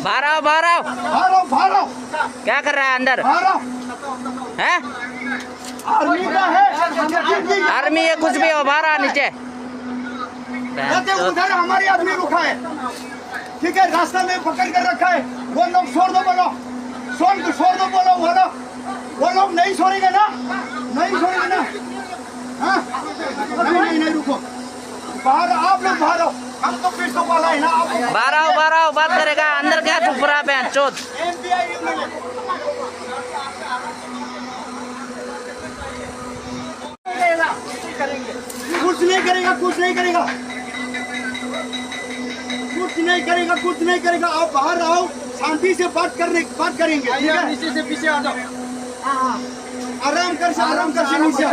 बाहर आओ। क्या कर रहा है अंदर? है आर्मी का है, आर्मी है, कुछ भी हो, बाहर आ नीचे। उधर हमारे आदमी रुका है, ठीक है, रास्ता में पकड़ कर रखा है। वो लोग छोड़ दो, बोलो छोड़ दो, बोलो वो लोग नहीं छोड़ेंगे ना, नहीं छोड़ेंगे ना। हाँ नहीं रुको, बाहर आप लोग बाहर आओ, हम तो फिर तो वाला है ना। बाहर आओ, बात करेगा। अंदर क्या चुप रहा है चोट? कुछ नहीं करेगा। आप बाहर आओ, शांति से बात करेंगे, ठीक है? नीचे से पीछे आ जाओ। हाँ, आराम कर से नीचे।